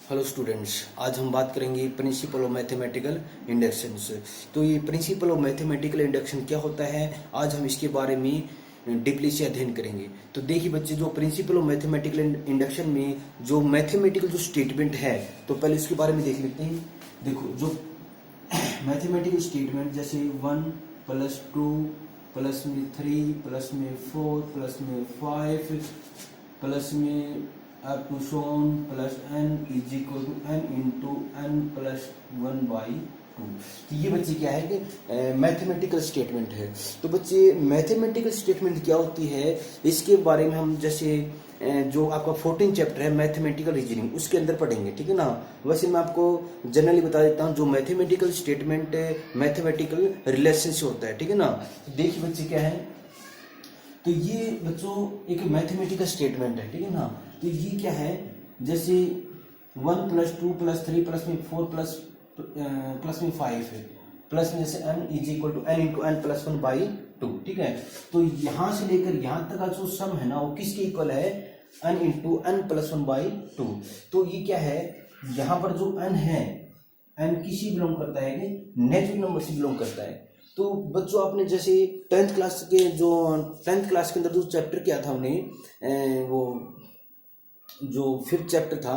Hello students, आज हम बात करेंगे प्रिंसिपल ऑफ मैथमेटिकल इंडक्शन से। तो ये प्रिंसिपल ऑफ मैथमेटिकल इंडक्शन क्या होता है, आज हम इसके बारे में डीपली से अध्ययन करेंगे। तो देखिए बच्चे, जो प्रिंसिपल ऑफ मैथमेटिकल इंडक्शन में जो मैथमेटिकल जो स्टेटमेंट है, तो पहले इसके बारे में देख लेते हैं। देखो, जो मैथमेटिकल स्टेटमेंट जैसे 1 + 2 प्लस में 3 प्लस में 4 प्लस में 5 प्लस में अप टू सोन plus n is equal to n into n plus 1/2। तो ये बच्चे क्या है कि मैथमेटिकल स्टेटमेंट है। तो बच्चे मैथमेटिकल स्टेटमेंट क्या होती है, इसके बारे में हम जैसे जो आपका 14 चैप्टर है मैथमेटिकल रीजनिंग, उसके अंदर पढ़ेंगे, ठीक है ना। वैसे मैं आपको जनरली बता देता हूँ, जो मैथमेटिकल स्टेटमेंट मैथमेटिकल रिलेशन से होता है, ठीक है ना। तो देखिए बच्चे क्या है, तो ये बच्चों एक मैथमेटिकल स्टेटमेंट है, ठीक है ना। तो ये क्या है, जैसे 1 + 2 + 3 प्लस में 4 प्लस में 5 है, प्लस में जैसे n is equal to n into n plus 1/2, ठीक है। तो यहाँ से लेकर यहाँ तक का जो सम है ना, वो किसके इक्वल है, n इंटू n प्लस 1/2। तो ये क्या है, यहाँ पर जो n है, n किसी बिलोंग करता है कि नेचुरल नंबर से बिलोंग करता है। तो बच्चों, आपने जैसे 10th क्लास के अंदर जो चैप्टर किया था हमने, वो जो 5th चैप्टर था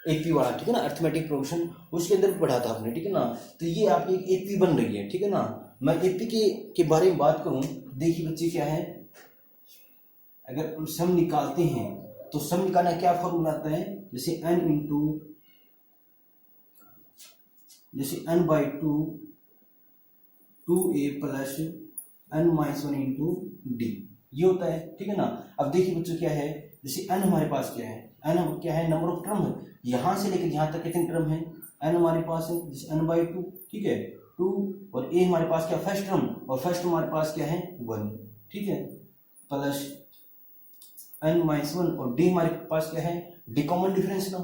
एपी वाला, ठीक है ना, अर्थमेटिक प्रोग्रेशन, उसके अंदर भी पढ़ा था आपने, ठीक है ना। तो ये आपकी एक एपी बन रही है, ठीक है ना। मैं एपी के बारे में बात करूं, देखिए बच्चे क्या है, अगर सम निकालते हैं तो सम निकालना क्या फॉर्मूला आता है, जैसे n/2 2a plus n-1 into D, ये होता है, ठीक है ना। अब देखिए बच्चों क्या है, जैसे n हमारे पास क्या है, n क्या है, नंबर ऑफ टर्म है, यहां से लेकर यहां तक कितने टर्म है, n हमारे पास है जैसे n/2, ठीक है, 2, और a हमारे पास क्या, फर्स्ट टर्म, और फर्स्ट हमारे पास क्या है 1, ठीक है, प्लस n-1, और d हमारे पास क्या है, d कॉमन डिफरेंस ना।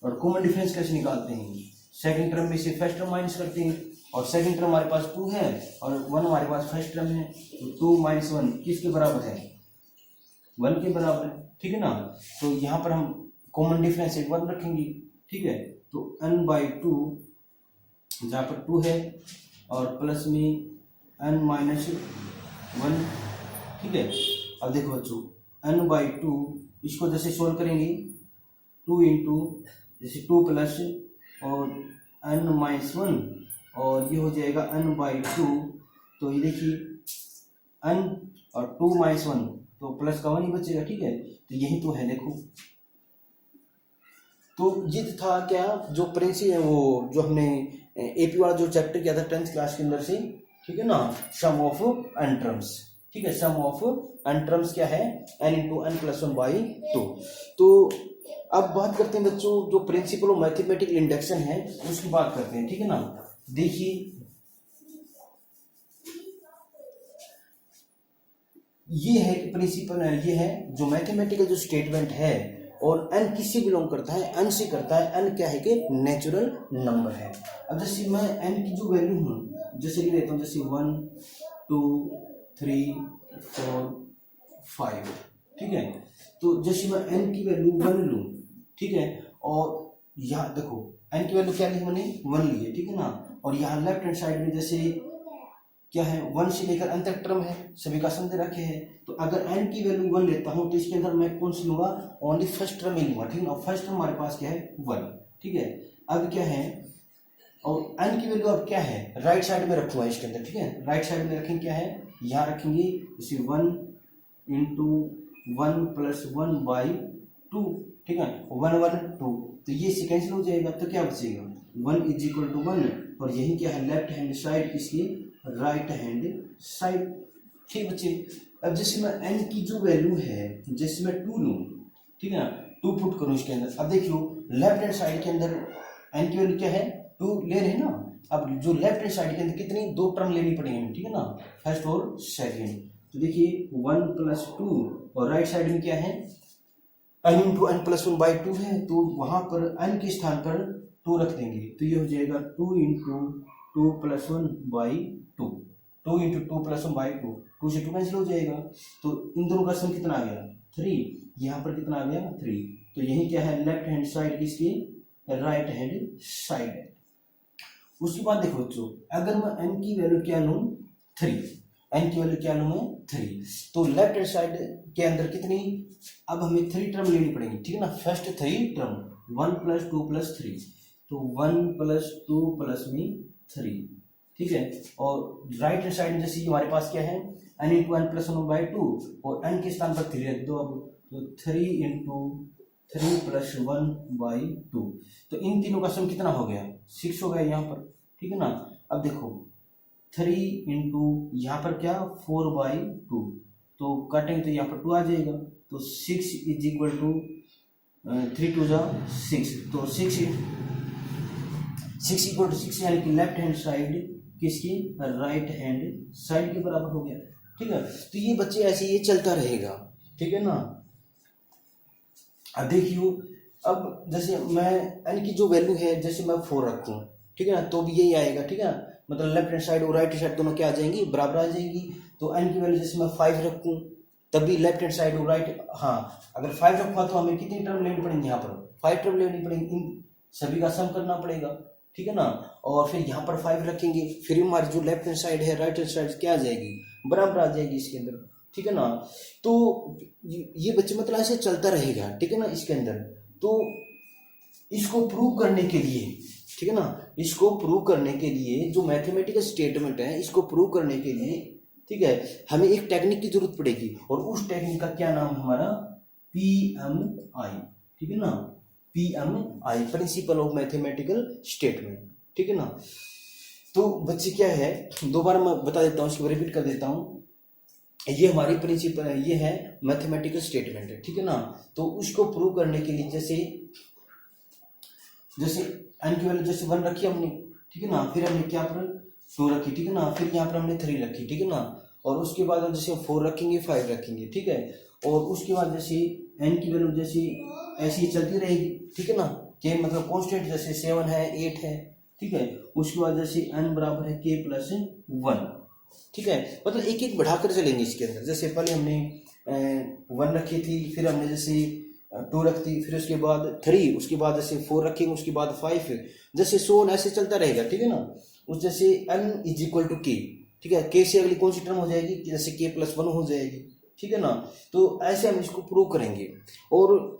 और कॉमन डिफरेंस कैसे निकालते हैं, सेकंड टर्म में से फर्स्ट टर्म माइनस करते हैं, और सेकंड टर्म हमारे पास 2 है और 1 हमारे पास फर्स्ट टर्म है, तो 2 - 1 किसके बराबर है, 1 के बराबर है, ठीक है ना। तो यहाँ पर हम कॉमन डिफरेंस 1 रखेंगे, ठीक है। तो n/2 जहाँ पर 2 है और प्लस में n-1, ठीक है। अब देखो बच्चों, n/2 इसको जैसे सोल्व करेंगे, 2 इंटू जैसे 2 प्लस और n-1, और ये हो जाएगा n/2। तो ये देखिए n और 2 - 1, तो प्लस का 1 ही बचेगा, ठीक है। तो यही तो है, देखो। तो ये था क्या, जो प्रिंसिपल है, वो जो हमने एपी वाला जो चैप्टर किया था 10th क्लास के अंदर से, ठीक है ना, सम ऑफ n टर्म्स, ठीक है। सम ऑफ n टर्म्स क्या है, n इंटू n प्लस 1/2। तो अब बात करते हैं बच्चों, जो प्रिंसिपल ऑफ मैथमेटिकल इंडक्शन है उसकी बात करते हैं, ठीक है ना। देखिए ये है प्रिंसिपल, ये है जो मैथमेटिकल जो स्टेटमेंट है, और n किससे बिलोंग करता है, n से करता है। n क्या है कि नेचुरल नंबर है। अब जैसे मैं n की जो वैल्यू हूँ, जैसे लिख लेता हूँ, जैसे 1 2 3 4 5, ठीक है। तो जैसे मैं n की वैल्यू 1 लूँ, ठीक है, और यहाँ देखो n की वैल्यू क्या ली मैंने, 1 ली है, ठीक है ना। और यहाँ लेफ्ट हैंड साइड में जैसे क्या है, 1 से लेकर n तक टर्म है, सभी का सम दे रखे हैं। तो अगर n की वैल्यू 1 लेता हूं, तो इसके अंदर मैं कौन सी लूंगा, ओनली फर्स्ट टर्म ही लूंगा, ठीक है ना। फर्स्ट टर्म हमारे पास क्या है, 1, ठीक है। अब क्या है, और n की वैल्यू अब क्या है, राइट साइड में रखूंगा इसके अंदर, ठीक है। राइट साइड में रखेंगे, क्या है, यहाँ रखेंगे जैसे 1 इंटू 1 प्लस 1/2, ठीक है, 1 1 2, तो ये से कैंसिल हो जाएगा, तो क्या बचेगा, 1 इज इक्वल टू 1, और यही क्या है, लेफ्ट हैंड साइड, इसलिए राइट हैंड साइड, ठीक बच्चे। अब जैसे मैं n की जो वैल्यू है, जैसे मैं 2 लूँ, ठीक है ना, 2 पुट करूँ इसके अंदर। अब देखियो लेफ्ट हैंड साइड के अंदर n की वैल्यू क्या है, 2 ले रहे हैं ना। अब जो लेफ्ट हैंड साइड के अंदर कितनी, 2 टर्म लेनी पड़ेगी, ठीक है ना, फर्स्ट और सेकेंड। तो देखिए 1 + 2, और राइट साइड में क्या है, n इंटू n प्लस 1/2 है, तो वहां पर n के स्थान पर 2 रख देंगे, तो ये हो जाएगा 2 इंटू 2 प्लस 1/2, 2 इंटू 2 प्लस 1/2, 2 से 2 कैंसिल हो जाएगा। तो इन दोनों का सम कितना आ गया, 3, यहाँ पर कितना आ गया, 3। तो यही क्या है, लेफ्ट हैंड साइड किसकी, राइट हैंड साइड है। उसके बाद देखो बच्चों, अगर मैं n की वैल्यू क्या लूं 3, n की वैल्यू क्या लूं मैं 3, तो लेफ्ट हैंड साइड के अंदर कितनी, अब हमें 3 टर्म लेनी पड़ेंगी, ठीक है ना। फर्स्ट 3 टर्म 1 + 2 + 3, तो 1 + 2 + 3, ठीक है। और राइट हैंड साइड में जैसे हमारे पास क्या है, n × 1 + 1/2, और n के स्थान पर 3 रख दो अब, तो 3 × 3 + 1/2, तो इन तीनों का सम कितना हो गया, 6 हो गया यहाँ पर, ठीक है ना। अब देखो 3 × यहाँ पर क्या 4/2, तो काटेंगे तो यहाँ पर 2 आ जाएगा, तो 6 = 3 × 2 = 6, तो 6 = 6, यानी कि लेफ्ट हैंड साइड किसकी, राइट हैंड साइड के बराबर हो गया, ठीक है। तो ये बच्चे ऐसे ये चलता रहेगा, ठीक है ना। अब देखियो, अब जैसे मैं n की जो वैल्यू है, जैसे मैं 4 रखूं, ठीक है ना, तो भी यही आएगा, ठीक है। मतलब लेफ्ट हैंड साइड और राइट हैंड साइड दोनों क्या आ जाएंगी, बराबर आ जाएंगी। तो n की वैल्यू जैसे मैं 5 रखूं, तब भी लेफ्ट हैंड साइड और राइट, हाँ अगर 5 रखा तो हमें कितनी टर्म लेनी पड़ेंगी, यहाँ पर 5 टर्म लेनी पड़ेंगी, इन सभी का सम करना पड़ेगा, ठीक है ना। और फिर यहाँ पर 5 रखेंगे, फिर हमारी जो लेफ्ट हैंड साइड है राइट हैंड साइड क्या आ जाएगी, बराबर आ जाएगी इसके अंदर, ठीक है ना। तो ये बच्चे मतलब ऐसे चलता रहेगा, ठीक है ना इसके अंदर। तो इसको प्रूव करने के लिए, ठीक है ना, इसको प्रूव करने के लिए जो मैथमेटिकल स्टेटमेंट है, इसको प्रूव करने के लिए, ठीक है, हमें एक टेक्निक की जरूरत पड़ेगी, और उस टेक्निक का क्या नाम है हमारा, PMI, ठीक है ना, PMI, principal of mathematical statement, ठीक है ना। तो बच्चे क्या है, दोबारा मैं बता देता हूँ, इसको रिपीट कर देता हूँ। ये हमारी प्रिंसिपल है, ये है मैथमेटिकल स्टेटमेंट है, ठीक है ना। तो उसको प्रूव करने के लिए जैसे n की वैल्यू जैसे 1 रखी हमने, ठीक है ना, फिर हमने क्या पर 2 रखी, ठीक है ना, फिर यहाँ पर हमने 3 रखी, ठीक है ना, और उसके बाद हम जैसे 4 रखेंगे 5 रखेंगे, ठीक है। और उसके बाद जैसे n की वैल्यू जैसे ऐसी चलती रहेगी, ठीक है ना, k मतलब कॉन्स्टेंट, जैसे 7 है 8 है, ठीक है। उसके बाद जैसे n बराबर है k + 1, ठीक है। मतलब एक एक बढ़ाकर चलेंगे इसके अंदर, जैसे पहले हमने 1 रखी थी, फिर हमने जैसे 2 रखती, फिर उसके बाद 3, उसके बाद जैसे 4 रखेंगे, उसके बाद 5, जैसे सोन ऐसे चलता रहेगा, ठीक है ना। उस जैसे n = k, ठीक है, k से अगली कौन सी टर्म हो जाएगी, जैसे k + 1 हो जाएगी, ठीक है ना। तो ऐसे हम इसको प्रूव करेंगे, और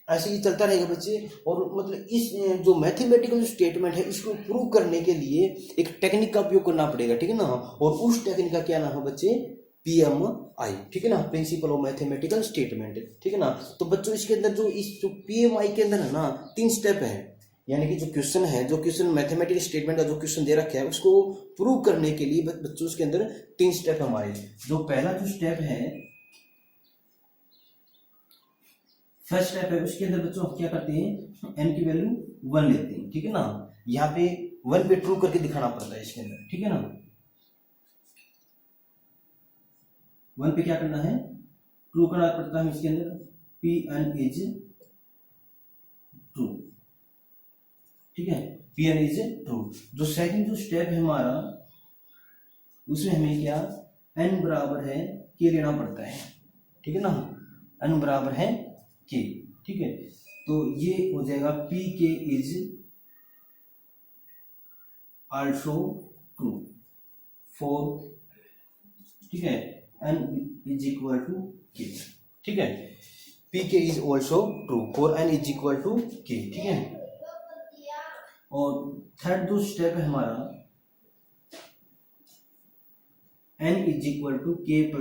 ऐसे ही चलता रहेगा बच्चे। और मतलब इस जो मैथमेटिकल स्टेटमेंट है, इसको प्रूव करने के लिए एक टेक्निक का उपयोग करना पड़ेगा, ठीक है ना। और उस टेक्निक का क्या नाम है बच्चे, PMI, ठीक है ना, प्रिंसिपल ऑफ मैथमेटिकल स्टेटमेंट, ठीक है ना। तो बच्चों इसके अंदर जो PMI के अंदर है ना 3 स्टेप है, यानी कि जो क्वेश्चन मैथमेटिकल स्टेटमेंट का जो क्वेश्चन दे रखा है, उसको प्रूव करने के लिए बच्चों उसके अंदर 3 स्टेप हमारे। जो पहला जो स्टेप है, फर्स्ट स्टेप है, उसके अंदर बच्चों क्या करते हैं, n की वैल्यू 1 लेते हैं, ठीक है ना। यहाँ पे 1 पे ट्रू करके दिखाना पड़ता है इसके अंदर, ठीक है ना। 1 पे क्या करना है, ट्रू करना पड़ता है इसके अंदर, Pn is ट्रू, ठीक है, Pn is ट्रू। जो सेकंड जो स्टेप है हमारा, उसमें हमें क्या n बराबर है k लेना पड़ता है, ठीक है ना, n बराबर है k, ठीक है। तो ये हो जाएगा Pk is also true for, ठीक है, n = k, ठीक है, Pk is also true for n = k, ठीक है। और थर्ड जो स्टेप है हमारा, n = k +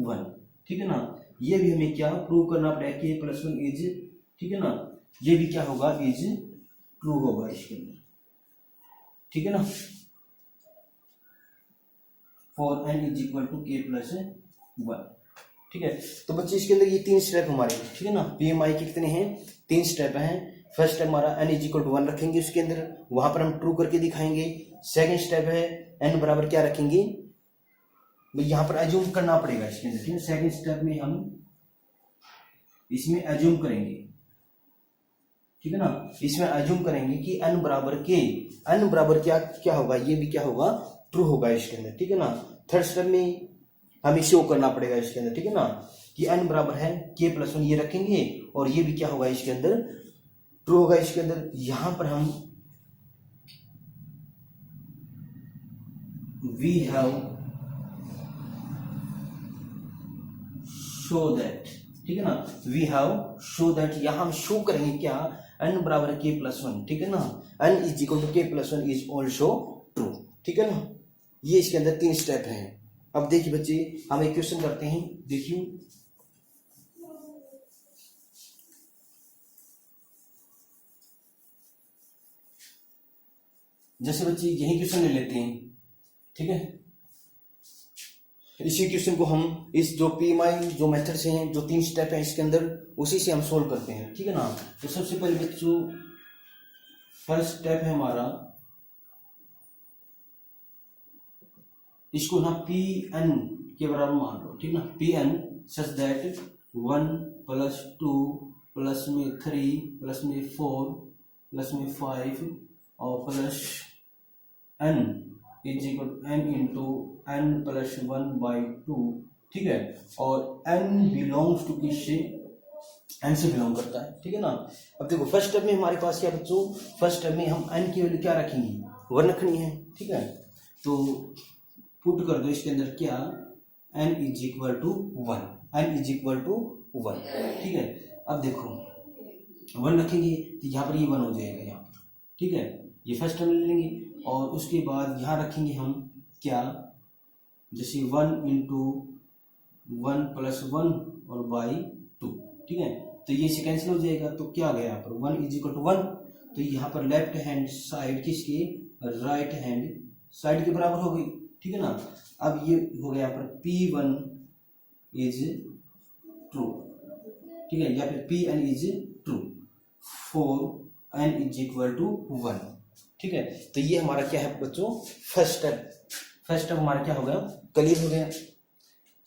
1, ठीक है ना। ये भी हमें क्या प्रूव करना पड़ेगा, k + 1 इज, ठीक है ना, ये भी क्या होगा, इज ट्रू होगा इसके अंदर, ठीक है ना, फॉर n = k + 1, ठीक है। तो बच्चे इसके अंदर ये 3 स्टेप हमारे, ठीक है ना। PMI के कितने हैं, 3 स्टेप हैं। फर्स्ट स्टेप हमारा n = 1 रखेंगे उसके अंदर, वहां पर हम ट्रू करके दिखाएंगे। सेकंड स्टेप है n बराबर क्या रखेंगे, यहाँ पर एज्यूम करना पड़ेगा इसके अंदर, ठीक है। सेकंड स्टेप में हम इसमें एज्यूम करेंगे, ठीक है ना, इसमें एज्यूम करेंगे कि n बराबर k, n बराबर क्या होगा, ये भी क्या होगा, ट्रू होगा इसके अंदर, ठीक है ना। थर्ड स्टेप में हमें शो करना पड़ेगा इसके अंदर, ठीक है ना, कि n बराबर है k प्लस 1 ये रखेंगे और ये भी क्या होगा इसके अंदर ट्रू होगा। इसके अंदर यहां पर हम वी हैव शो दैट, ठीक है ना, वी हैव शो दैट, यहां हम शो करेंगे क्या, n बराबर है k प्लस 1, ठीक है ना, n is equal to k plus 1 is also true, ठीक है ना। ये इसके अंदर 3 स्टेप हैं। अब देखिए बच्चे हम एक क्वेश्चन करते हैं, देखिए जैसे बच्चे यही क्वेश्चन ले लेते हैं, ठीक है। इसी क्वेश्चन को हम इस जो PMI जो मेथड से हैं, जो 3 स्टेप हैं इसके अंदर, उसी से हम सोल्व करते हैं, ठीक है ना। तो सबसे पहले बच्चों फर्स्ट स्टेप है हमारा, इसको ना Pn के बराबर मान लो, ठीक ना, Pn such that 1 plus 2 plus में 3 प्लस में 4 प्लस में 5 और plus n is equal n into n plus 1/2, ठीक है। और n बिलोंग्स टू किससे, n से बिलोंग करता है, ठीक है ना। अब देखो फर्स्ट स्टेप में हमारे पास क्या बच्चों, फर्स्ट स्टेप में हम n की वैल्यू क्या रखेंगे, 1 रखनी है, ठीक है। तो पुट कर दो इसके अंदर क्या, n is equal to 1, n is equal to 1, ठीक है। अब देखो 1 रखेंगे तो यहाँ पर ये 1 हो जाएगा यहाँ पर, ठीक है। ये फर्स्ट टर्म ले लेंगे और उसके बाद यहाँ रखेंगे हम क्या, जैसे 1 इंटू 1 प्लस 1 और बाई 2, ठीक है। तो ये से कैंसिल हो जाएगा, तो क्या आ गया यहाँ पर 1 इज इक्वल टू 1, तो यहाँ पर लेफ्ट हैंड साइड किसकी, राइट हैंड साइड के बराबर हो गई, ठीक है ना। अब ये हो गया यहाँ पर P1 इज ट्रू, ठीक है, या फिर Pn is true for n is equal to 1, ठीक है। तो ये हमारा क्या है बच्चों, फर्स्ट स्टेप हमारा क्या हो गया, क्लियर हो गया।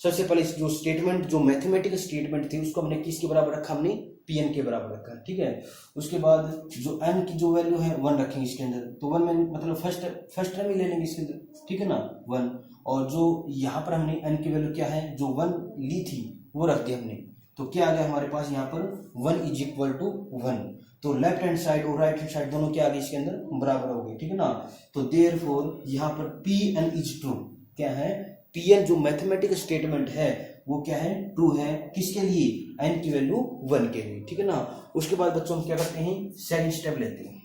सबसे पहले जो स्टेटमेंट, जो मैथमेटिकल स्टेटमेंट थी उसको हमने किसके बराबर रखा, हमने Pn के बराबर रखा, ठीक है। उसके बाद जो n की जो वैल्यू है 1 रखेंगे इसके अंदर, तो 1 में मतलब फर्स्ट टर्म ही ले लेंगे इसके अंदर, ठीक है ना, 1। और जो यहाँ पर हमने n की वैल्यू क्या है, जो 1 ली थी वो रख दी हमने, तो क्या आ गया हमारे पास यहाँ पर 1 इज इक्वल टू 1, तो लेफ्ट हैंड साइड और राइट हैंड साइड दोनों क्या आ गए इसके अंदर, बराबर हो गए, ठीक है ना। तो देयरफॉर यहाँ पर Pn इज ट्रू, क्या है, Pn जो मैथमेटिकल स्टेटमेंट है वो क्या है, ट्रू है, किसके लिए, n की वैल्यू 1 के लिए, ठीक है ना। उसके बाद बच्चों हम क्या करते हैं, सेकंड स्टेप लेते हैं।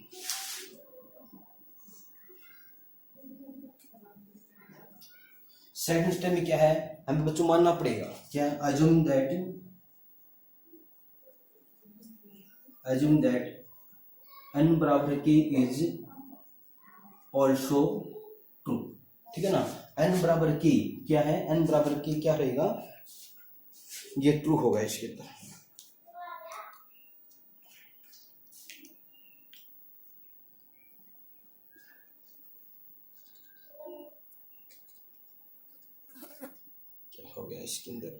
सेकंड स्टेप में क्या है, हमें बच्चों मानना पड़ेगा क्या, अज्यूम दैट n बराबर k इज ऑल्सो ट्रू, ठीक है ना। n बराबर k क्या है, n बराबर k क्या रहेगा, ये ट्रू होगा इसके अंदर। क्या हो गया इसके अंदर,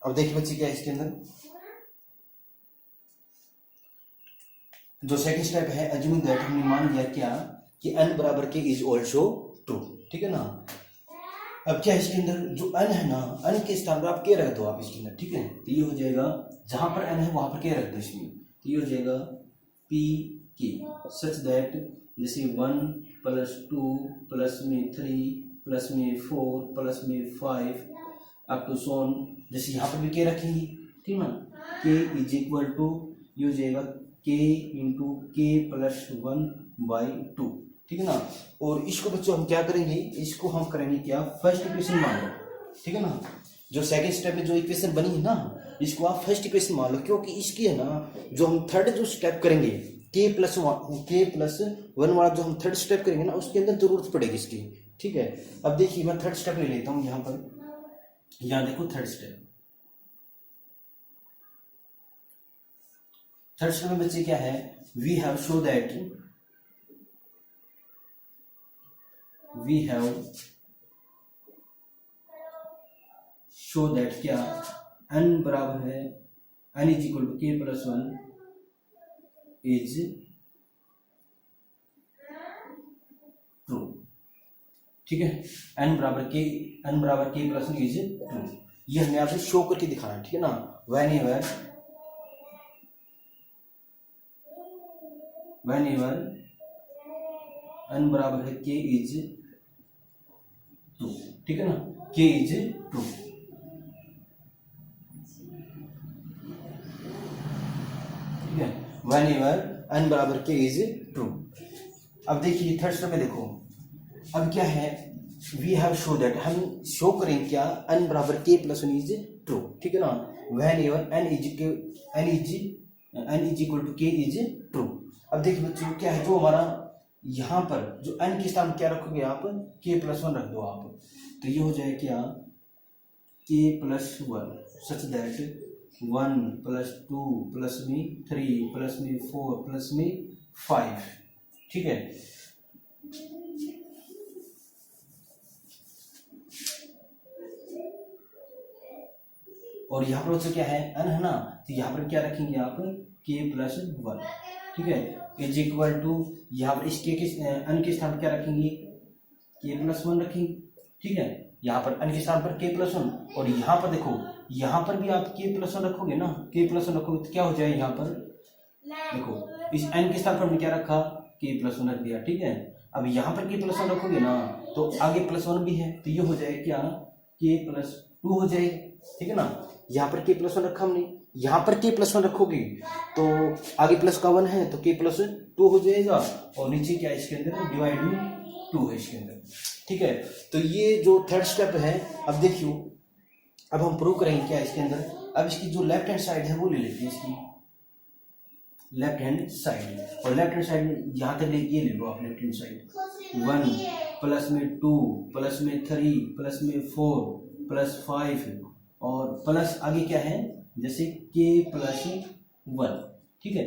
अब देखिए बच्चे क्या है इसके अंदर, जो सेकंड स्टेप है अज्यूमिंग दैट, हमने मान लिया क्या कि n बराबर k इज ऑल्सो ट्रू, ठीक है ना। अब क्या है इसके अंदर, जो n है ना, n के स्थान पर आप k रख दो आप इसके अंदर, ठीक है। तो ये हो जाएगा जहां पर n है वहां पर k रख दो इसमें, तो ये हो जाएगा Pk सच दैट जैसे 1 प्लस 2 प्लस में 3 प्लस में 4 प्लस में 5 अप टू सोन, जैसे यहाँ पर भी k रखेंगे, ठीक ना, k इज इक्वल टू ये हो जाएगा k इंटू k प्लस 1/2, ठीक है ना। और इसको बच्चों हम क्या करेंगे, इसको हम करेंगे क्या, फर्स्ट इक्वेशन मान लो, ठीक है ना। जो सेकंड स्टेप में जो इक्वेशन बनी है ना, इसको आप फर्स्ट इक्वेशन मान लो, क्योंकि इसकी है ना, जो हम थर्ड जो स्टेप करेंगे k प्लस 1 वाला जो हम थर्ड स्टेप करेंगे ना, उसके अंदर जरूरत पड़ेगी इसकी, ठीक है। अब देखिए मैं थर्ड स्टेप ले लेता हूँ यहाँ पर, यहाँ देखो थर्ड स्टेप में बच्चे क्या है, वी हैव शो दैट क्या n बराबर है n is equal to k plus 1 is true. ठीक है, n बराबर k प्लस 1 इज ट्रू। ये हमें आपसे शो करके दिखाना है, ठीक है ना। whenever n बराबर है k इज ट्रू, ठीक है ना, k इज ट्रू। ठीक है, whenever n बराबर k इज ट्रू। अब देखिए थर्ड स्टेप में देखो, अब क्या है, वी हैव शो दैट, हम शो करें क्या, n बराबर k प्लस 1 इज ट्रू। ठीक है ना, whenever n is equal to k is true. अब देखिए बच्चों क्या है, जो हमारा यहाँ पर जो n के स्थान क्या रखोगे आप, k प्लस 1 रख दो आप, तो ये हो जाए क्या, k plus 1 such that 1 plus 2 plus में 3 प्लस में 4 प्लस में 5। ठीक है, और यहाँ पर बच्चों क्या है, n है ना, तो यहाँ पर क्या रखेंगे आप, k प्लस 1। ठीक है, इज इक्वल टू, यहाँ पर इस n के स्थान पर क्या रखेंगे, k प्लस 1 रखेंगे। ठीक है, यहाँ पर n के स्थान पर k प्लस 1, और यहाँ पर देखो, यहाँ पर भी आप k प्लस 1 रखोगे ना, k प्लस 1 रखोगे तो क्या हो जाए, यहाँ पर देखो इस n के स्थान पर हमने क्या रखा, k प्लस 1 रख दिया। ठीक है, अब यहाँ पर k प्लस 1 रखोगे ना, तो आगे प्लस 1 भी है, तो ये हो जाए क्या, k प्लस 2 हो जाएगा। ठीक है ना, यहाँ पर k प्लस 1 रखा हमने, यहाँ पर k प्लस 1 रखोगे तो आगे प्लस का 1 है तो k प्लस 2 हो जाएगा, और नीचे क्या है इसके अंदर, डिवाइड में 2 है इसके अंदर। ठीक है, तो ये जो थर्ड स्टेप है, अब देखियो, अब हम प्रूव करेंगे क्या इसके अंदर। अब इसकी जो लेफ्ट हैंड साइड है वो ले लेते हैं, इसकी लेफ्ट हैंड साइड, और लेफ्ट हैंड साइड यहाँ तक ये ले लो आप, लेफ्ट हैंड साइड 1 प्लस में 2 प्लस में 3 प्लस में 4 प्लस 5, और प्लस आगे क्या है, जैसे k प्लस 1। ठीक है,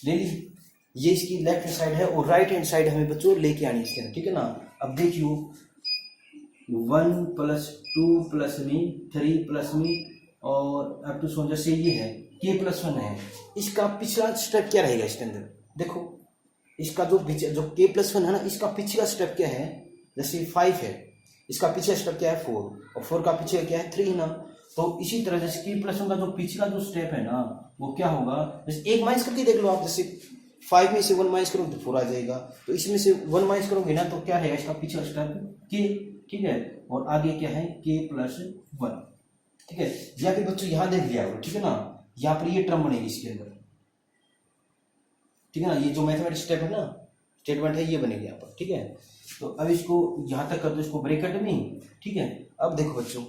ले लीजिए, ये इसकी लेफ्ट हैंड साइड है, और राइट हैंड साइड हमें बच्चों लेके आनी है इसके अंदर। ठीक है ना, अब देखियो 1 प्लस 2 प्लस में 3 प्लस में, और अब तो समझो से ये है k प्लस 1 है, इसका पिछला स्टेप क्या रहेगा इसके अंदर, देखो इसका जो k प्लस 1 है ना, इसका पिछला स्टेप क्या है, जैसे 5 है, इसका पिछला स्टेप क्या है 4, और 4 का पीछे क्या है 3 ना। तो इसी तरह जैसे k प्लस 1 का जो पिछला जो स्टेप है ना, वो क्या होगा, जैसे 1 माइनस करके देख लो आप, जैसे 5 में से 1 माइनस करोगे तो 4 आ जाएगा, तो इसमें से 1 माइनस करोगे ना, तो क्या है इसका पिछला स्टेप k। ठीक है, और आगे क्या है k प्लस 1। ठीक है, या फिर बच्चों यहाँ देख लिया होगा। ठीक है ना, यहाँ पर ये टर्म बनेगी इसके अंदर। ठीक है ना, ये जो मैथमेटिक्स स्टेप है ना, स्टेटमेंट है, ये बनेगी यहाँ पर। ठीक है, तो अब इसको यहाँ तक कर दो, इसको ब्रैकेट में। ठीक है, अब देखो बच्चों,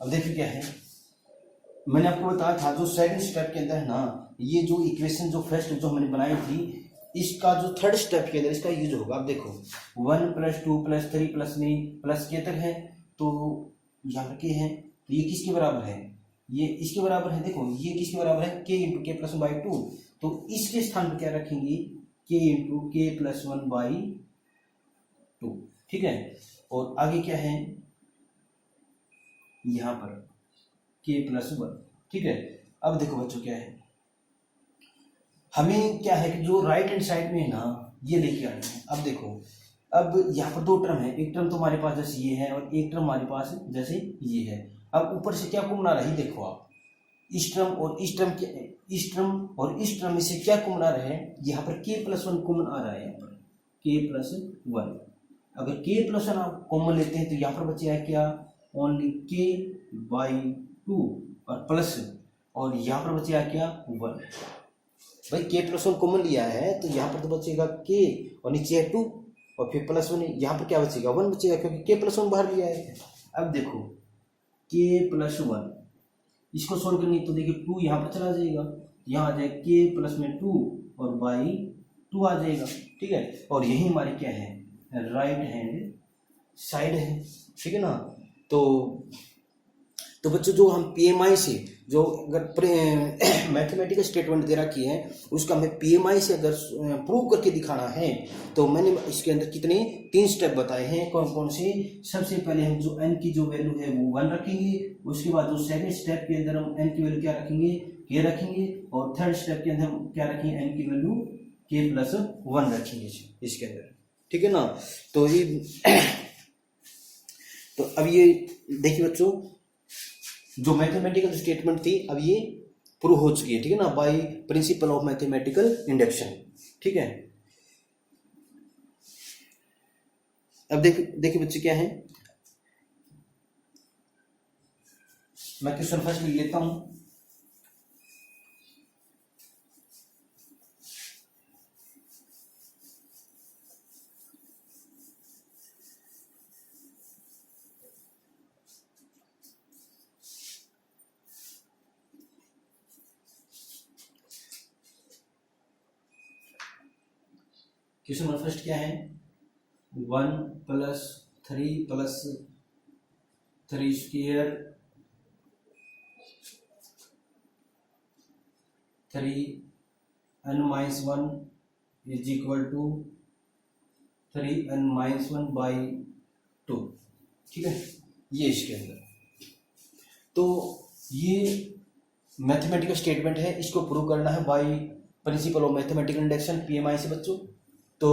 अब देखिए क्या है, मैंने आपको बताया था जो सेकंड स्टेप के अंदर है ना, ये जो इक्वेशन जो फर्स्ट जो हमने बनाई थी, इसका जो थर्ड स्टेप के अंदर इसका यूज होगा। अब देखो 1 प्लस 2 प्लस 3 प्लस में प्लस के तक है, तो यहाँ पर के है, तो ये किसके बराबर है, ये इसके बराबर है। देखो ये किसके बराबर है, k इंटू के प्लस 1 बाई 2, तो इसके स्थान पर क्या रखेंगे, k इंटू के प्लस 1 बाई 2। ठीक है, और आगे क्या है, यहाँ पर k प्लस 1। ठीक है, अब देखो बच्चों क्या है, हमें क्या है कि जो राइट हैंड साइड में है ना, ये लेके आनी है। अब देखो, अब यहाँ पर 2 टर्म है, एक टर्म तो हमारे पास जैसे ये है, और एक टर्म हमारे पास जैसे ये है। अब ऊपर से क्या कॉमन आ रहा है, देखो आप, इस टर्म और इस टर्म के, इस टर्म और इस टर्म में से क्या कॉमन आ रहा है, यहाँ पर k प्लस 1 कॉमन आ रहा है, यहाँ पर k प्लस 1। अगर k प्लस 1 आप कॉमन लेते हैं तो यहाँ पर बचेगा क्या, ओनली k बाई 2 और प्लस, और यहाँ पर बचेगा क्या 1। भाई k प्लस 1 कॉमन लिया है, तो यहाँ पर तो बचेगा k, और नीचे है 2, और फिर प्लस 1, यहाँ पर क्या बचेगा 1 बचेगा, क्योंकि k प्लस 1 बाहर लिया है। अब देखो k प्लस 1, इसको सोल्व करनी तो देखिए 2 यहाँ पर चला जाएगा, यहाँ आ जाएगा k प्लस में 2 और बाई 2 आ जाएगा। ठीक है, और यही हमारी क्या है, राइट हैंड साइड है, ठीक है ना। तो बच्चों जो हम पीएमआई से, जो अगर मैथमेटिकल स्टेटमेंट दे रखी है उसका हमें पीएमआई से अगर प्रूव करके दिखाना है तो मैंने इसके अंदर कितने 3 स्टेप बताए हैं। कौन कौन से? सबसे पहले हम जो n की जो वैल्यू है वो 1 रखेंगे, उसके बाद जो सेकंड स्टेप के अंदर हम n की वैल्यू क्या रखेंगे, k रखेंगे, और थर्ड स्टेप के अंदर हम क्या रखेंगे, n की वैल्यू k+1 रखेंगे इसके अंदर, ठीक है ना। तो ये तो अब ये देखिए बच्चों, जो मैथमेटिकल स्टेटमेंट थी अब ये प्रूव हो चुकी है, ठीक है ना, by principle of mathematical induction, ठीक है। अब देखिए बच्चे क्या है, मैं क्वेश्चन फर्स्ट लिख लेता हूं। क्वेश्चन नंबर फर्स्ट क्या है, 1 + 3 + 3 स्क्वायर 3n - 1 = 3n - 1/2, ठीक है, ये इसके अंदर। तो ये मैथमेटिकल स्टेटमेंट है, इसको प्रूव करना है by principle of mathematical induction PMI से बच्चों। तो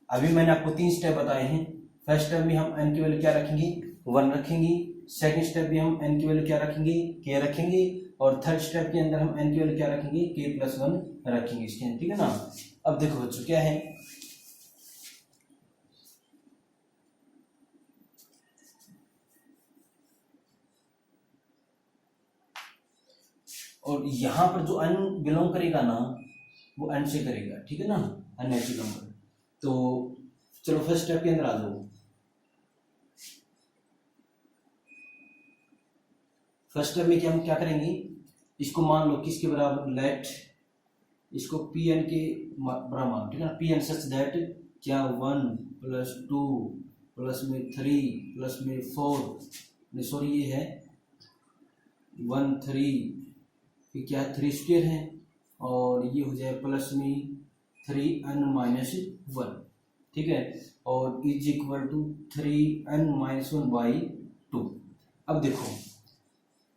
अभी मैंने आपको 3 स्टेप बताए हैं। फर्स्ट स्टेप में हम n की वैल्यू क्या रखेंगे, 1 रखेंगे, सेकंड स्टेप में हम n की वैल्यू क्या रखेंगे, k रखेंगे, और थर्ड स्टेप के अंदर हम n की वैल्यू क्या रखेंगे, k+1 रखेंगे इसके अंदर, ठीक है ना। अब देखो बच्चों क्या है, और यहां पर जो n बिलोंग करेगा ना वो n से करेगा, ठीक है ना, अननेचुरल नंबर। तो चलो फर्स्ट स्टेप के अंदर आ जाओ। फर्स्ट स्टेप में क्या हम क्या करेंगे, इसको मान लो किसके बराबर, लेट इसको pn के बराबर मान, ठीक है ना, pn सच दैट क्या 1 + 2 + 3 + 4, सॉरी ये है 1 3 फिर क्या 3 स्क्वायर है, और ये हो जाए +3n - 1, ठीक है, और = 3n - 1/2। अब देखो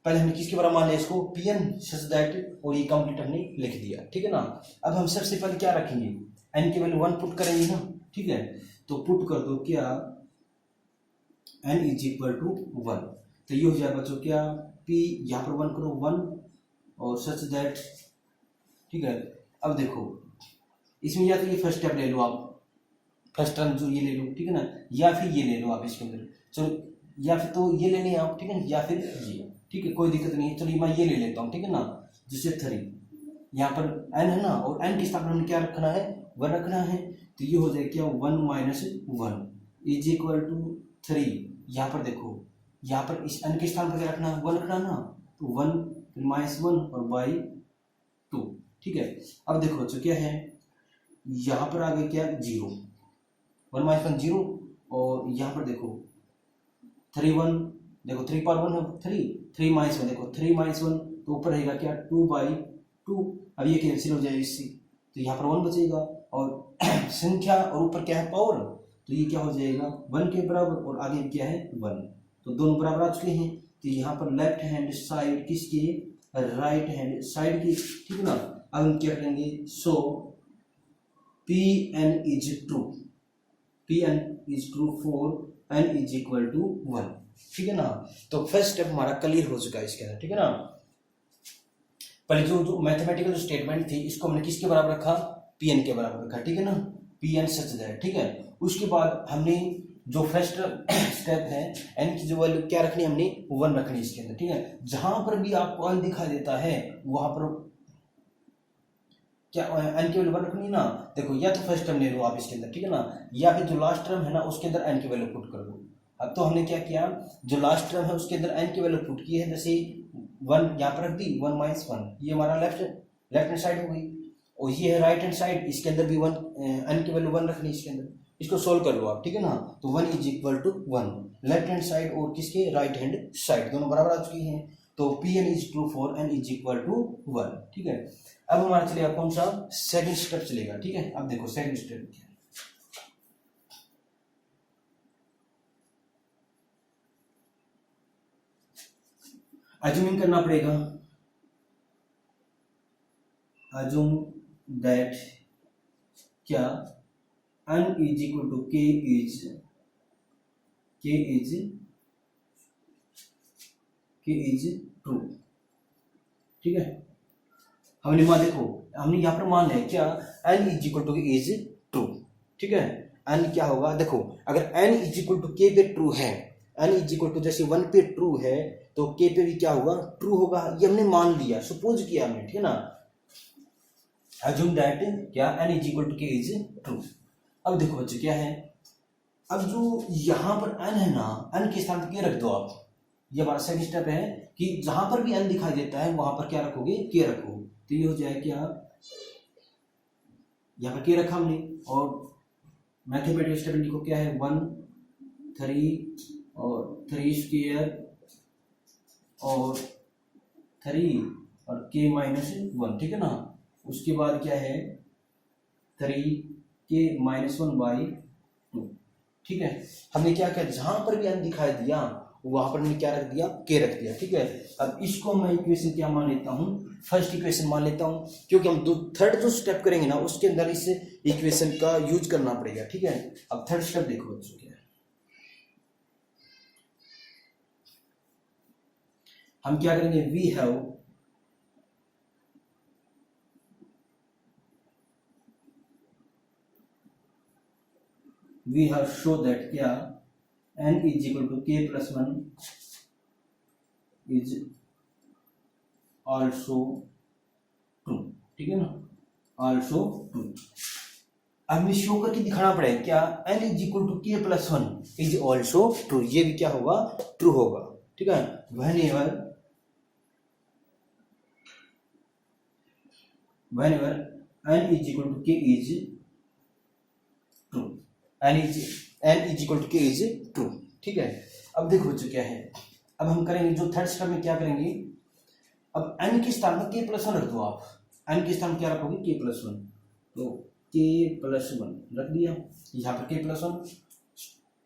पहले हमने किसके बराबर मान लिया इसको, pn सच दैट, और ये कंप्लीट हमने लिख दिया, ठीक है ना। अब हम सबसे पहले क्या रखेंगे, n की वैल्यू 1 पुट करेंगे ना, ठीक है, तो पुट कर दो क्या n = 1, तो ये हो जाए बच्चों क्या p, यहाँ पर 1 करो 1 और सच दैट, ठीक है। अब देखो इसमें या तो ये फर्स्ट स्टेप ले लो आप, फर्स्ट टर्म जो ये ले लो, ठीक है ना, या फिर ये ले लो आप इसके अंदर, चलो या फिर तो ये लेने आप, ठीक है, या फिर ये, ठीक है, कोई दिक्कत नहीं है। चलिए मैं ये ले लेता हूँ, ठीक है ना, जिससे 3 यहाँ पर n है ना, और n के स्थान पर हमें क्या रखना है, 1 रखना है, तो ये हो जाए क्या 1 - 1 = 3। यहाँ पर देखो, यहाँ पर इस n के स्थान पर क्या रखना है, 1 रखना ना, तो 1 फिर -1 और /2, ठीक है। अब देखो बच्चों क्या है, यहाँ पर आ गया क्या 0, 1 - 1 0, और यहाँ पर देखो 3 1, देखो 3 पर 1 है 3, 3 - 1 देखो 3 - 1, तो ऊपर रहेगा क्या 2/2। अब ये कैंसिल हो जाएगा इससे, तो यहाँ पर 1 बचेगा, और संख्या और ऊपर क्या है पावर, तो ये क्या हो जाएगा 1 के बराबर, और आगे क्या है 1, तो दोनों बराबर आ चुके हैं। तो यहाँ पर लेफ्ट हैंड साइड किसकी, राइट हैंड साइड की, ठीक है ना। अब हम क्या करेंगे, सो Pn is true, Pn is true for n = 1, ठीक है ना। तो फर्स्ट स्टेप हमारा क्लियर हो चुका है इसके अंदर, ठीक है ना। पहले जो मैथमेटिकल स्टेटमेंट थी इसको हमने किसके बराबर रखा, Pn के बराबर रखा, ठीक है ना, Pn सच दैट, ठीक है। उसके बाद हमने जो फर्स्ट स्टेप है n की जो वैल्यू क्या रखनी है, हमने 1 रखनी है इसके अंदर, ठीक है। जहां पर भी आपको n दिखाई देता है वहां पर क्या n की वैल्यू 1 रखनी है ना। देखो या तो फर्स्ट टर्म ले लो आप इसके अंदर, ठीक है ना, या फिर जो लास्ट टर्म है ना उसके अंदर n की वैल्यू पुट कर दो। अब तो हमने क्या किया, जो लास्ट टर्म है उसके अंदर n की वैल्यू पुट की है, जैसे 1 यहाँ पर रख दी, 1 - 1, ये हमारा लेफ्ट हैंड साइड हो गई, और ये है राइट हैंड साइड, इसके अंदर भी वन, n की वैल्यू 1 रखनी है इसके अंदर, इसको सोल्व कर लो आप, ठीक है ना। तो 1 is equal to 1, left hand side और किसके, राइट हैंड साइड, दोनों बराबर आ चुकी हैं। तो Pn is true for n is equal to 1, ठीक है। अब हमारा चलेगा कौन सा, सेकंड स्टेप चलेगा, ठीक है। अब देखो सेकंड स्टेप क्या है, अज्यूमिंग करना पड़ेगा, अज्यूम दैट क्या n is equal to k is true, ठीक है। हमने मान, देखो हमने यहाँ पर मान है क्या, n is equal to is true, ठीक है। n क्या होगा, देखो अगर n is equal to k पे ट्रू है, n इज इक्वल टू जैसे 1 पे ट्रू है तो k पे भी क्या होगा, ट्रू होगा, ये हमने मान लिया, सपोज किया हमने, ठीक है ना। अज्यूम दैट क्या n is equal to k is true. अब देखो बच्चे क्या है, अब जो यहाँ पर n है ना, n के स्थान पर k रख दो आप, ये हमारा सेकंड स्टेप है कि जहां पर भी n दिखाई देता है वहां पर क्या रखोगे, k रखो। तो ये हो जाए क्या, यहाँ पर k रखा हमने, और मैथमेटिकल स्टेप लिखो क्या है, 1 3 और 3 स्क्वायर और 3 और k माइनस 1, ठीक है ना। उसके बाद क्या है 3k माइनस 1 बाई 2, ठीक है। हमने क्या किया, जहां पर भी n दिखाई दिया वहां पर हमने क्या रख दिया, k रख दिया, ठीक है। अब इसको मैं इक्वेशन क्या मान लेता हूं, फर्स्ट इक्वेशन मान लेता हूं, क्योंकि हम थर्ड जो स्टेप करेंगे ना उसके अंदर इस इक्वेशन का यूज करना पड़ेगा, ठीक है। अब थर्ड स्टेप देखो बच्चों क्या है, हम क्या करेंगे, वी हैव शो दैट क्या n is equal to k plus 1 is also true, ठीक है ना, ऑल्सो ट्रू। अब हमें शो करके दिखाना पड़ेगा क्या, n is equal to k plus 1 is also true, ये भी क्या होगा, ट्रू होगा, ठीक है। whenever n is equal to k is true, n is equal to k is true, ठीक है। अब देखो बच्चों क्या है, अब हम करेंगे जो थर्ड स्टेप में क्या करेंगे, अब n के स्थान पर k प्लस 1 रख दो आप, n के स्थान क्या रखोगे, k प्लस 1, तो k प्लस 1 रख दिया यहाँ पर k प्लस 1,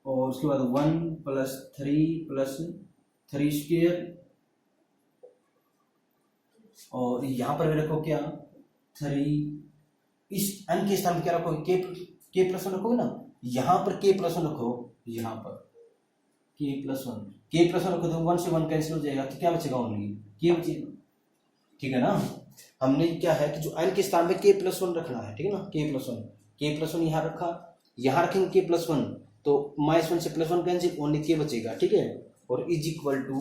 और उसके बाद 1 प्लस 3 स्क्वायर, और यहाँ पर भी रखो क्या 3, इस n के स्थान पर क्या रखोगे, k प्लस 1 रखोगे ना, यहाँ पर k प्लस 1 रखो, यहाँ पर k प्लस 1 रखो तो 1 से 1 कैंसिल हो जाएगा, तो क्या बचेगा, ओनली k बचेगा, ठीक है ना। हमने क्या है कि जो n के स्थान पे k प्लस 1 रखना है, ठीक है ना, k प्लस 1 यहाँ रखा, यहाँ रखेंगे k प्लस 1 तो -1 से +1 कैंसिल, ओनली k बचेगा, ठीक है। और इज इक्वल टू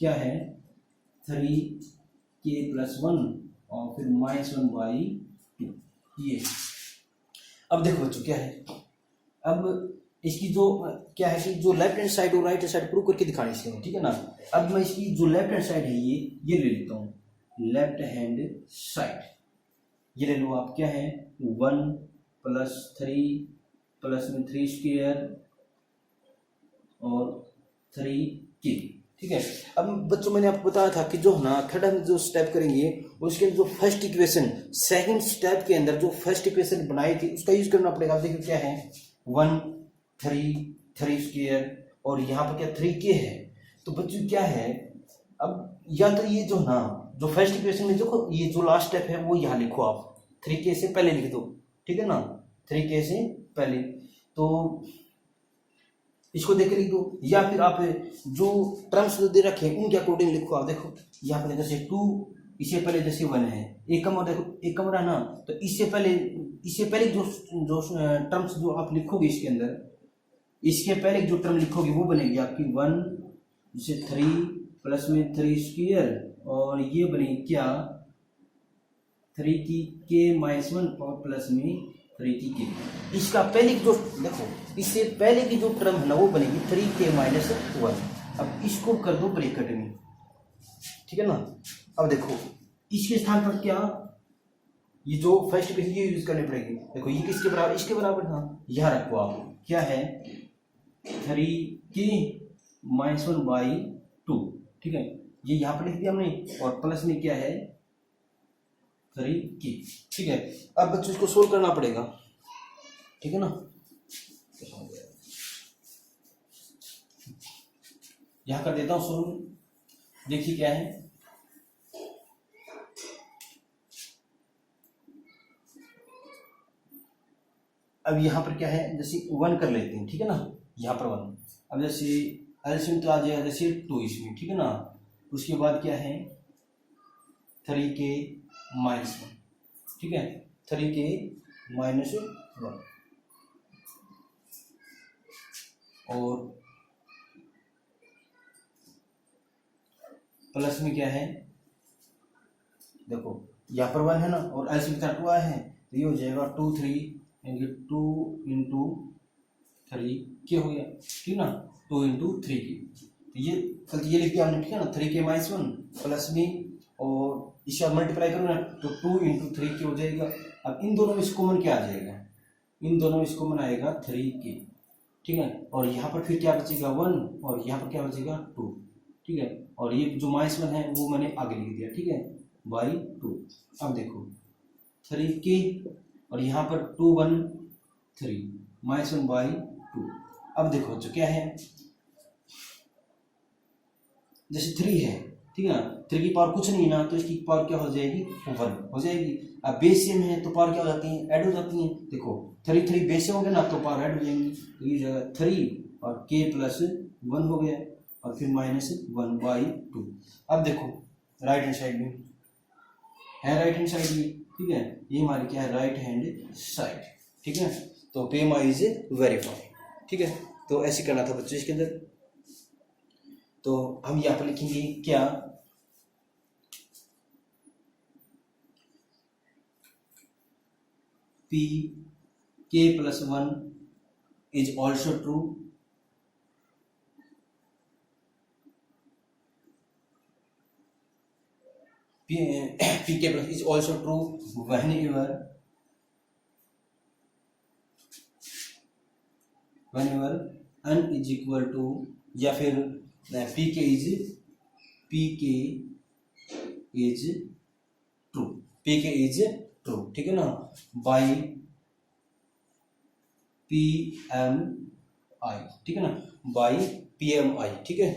क्या है 3k प्लस 1 और फिर -1 बाई 2, ये। अब देखो बच्चों क्या है, अब इसकी जो क्या है कि जो लेफ्ट हैंड साइड और राइट हैंड साइड प्रूव करके दिखानी इसके, ठीक है ना। अब मैं इसकी जो लेफ्ट हैंड साइड है ये ले लेता हूँ, लेफ्ट हैंड साइड ये ले लो आप, क्या है 1 प्लस 3 स्क्वायर और 3k, ठीक है। अब बच्चों मैंने आपको बताया था कि जो ना थर्ड हम जो स्टेप करेंगे उसके जो फर्स्ट इक्वेशन सेकंड स्टेप के अंदर जो फर्स्ट इक्वेशन बनाई थी उसका यूज करना पड़ेगा। देखिए क्या है 1 3 स्क्वायर और यहाँ पर क्या 3k है, तो बच्चों क्या है अब या तो ये जो ना जो फर्स्ट इक्वेशन में देखो ये जो लास्ट स्टेप है वो यहाँ लिखो आप, 3k से पहले लिख दो, ठीक है ना, 3k से पहले, तो इसको देख के लिख दो, या फिर आप जो टर्म्स दे रखे हैं उनके अकॉर्डिंग लिखो। आप देखो यहाँ पर जैसे 2 इससे पहले जैसे 1 है, एक कमरा देखो एक कमरा ना, तो इससे पहले जो टर्म्स जो आप लिखोगे इसके अंदर, इसके पहले जो टर्म लिखोगे वो बनेगी आपकी 1 जैसे 3 प्लस में 3 स्क्वायर और ये बनेगी क्या 3 की k माइनस 1 और प्लस में 3 की k। इसका पहले जो देखो इससे पहले की जो टर्म है ना वो बनेगी 3k माइनस 1। अब इसको कर दो ब्रैकेट में, ठीक है ना। अब देखो इसके स्थान पर क्या ये जो फर्स्ट पे ये यूज करनी पड़ेगी। देखो ये किसके बराबर, इसके बराबर था, यहाँ रखो आप, क्या है 3k-1/2, ठीक है, ये यहाँ पर लिख दिया हमने, और प्लस में क्या है 3k, ठीक है। अब बच्चों इसको सोल्व करना पड़ेगा, ठीक है ना। यहाँ कर देता हूँ सोल्व, देखिए क्या है, अब यहाँ पर क्या है, जैसे 1 कर लेते हैं, ठीक है ना, यहाँ पर 1, अब जैसे एलसीएम तो आ जाएगा जैसे 2 इसमें, ठीक है ना, उसके बाद क्या है 3k-1, ठीक है, 3k-1, और प्लस में क्या है, देखो यहाँ पर 1 है ना, और एलसीएम का 2 आया है, तो ये हो जाएगा 2 3 यानी 2 इंटू 3 क्या हो गया, ठीक ना, 2 इंटू 3 की, तो ये लिख दिया हमने, ठीक है ना, 3k-1 प्लस में, और इससे मल्टीप्लाई करो ना तो 2 इंटू 3 की हो जाएगा। अब इन दोनों में से कॉमन क्या आ जाएगा, इन दोनों में से कॉमन आएगा 3k, ठीक है, और यहाँ पर फिर क्या बचेगा 1, और यहाँ पर क्या बचेगा 2, ठीक है, और ये जो -1 है वो मैंने आगे लिख दिया, ठीक है, बाई 2। अब देखो 3k और यहाँ पर 2 1 3 -1/2। अब देखो जो क्या है, जैसे 3 है, ठीक है ना, 3 की पावर कुछ नहीं ना, तो इसकी पावर क्या हो जाएगी 1 हो जाएगी। अब बेस सेम है तो पावर क्या हो जाती है, ऐड हो जाती है। देखो 3 3 बेस सेम होंगे ना तो पावर ऐड हो जाएंगी, तो ये जगह 3 और k+1 हो गया, और फिर -1/2। अब देखो राइट हैंड साइड में है, राइट हैंड साइड में, ठीक है, ये हमारी क्या है राइट हैंड साइड, ठीक है, तो PMI इज वेरीफाई, ठीक है, तो ऐसे करना था बच्चों इसके अंदर। तो हम यहाँ पर लिखेंगे क्या, pk+1 is also true, pk+ is also true whenever n is equal to, या फिर pk is true, ठीक है ना, by PMI, ठीक है ना, by PMI, ठीक है,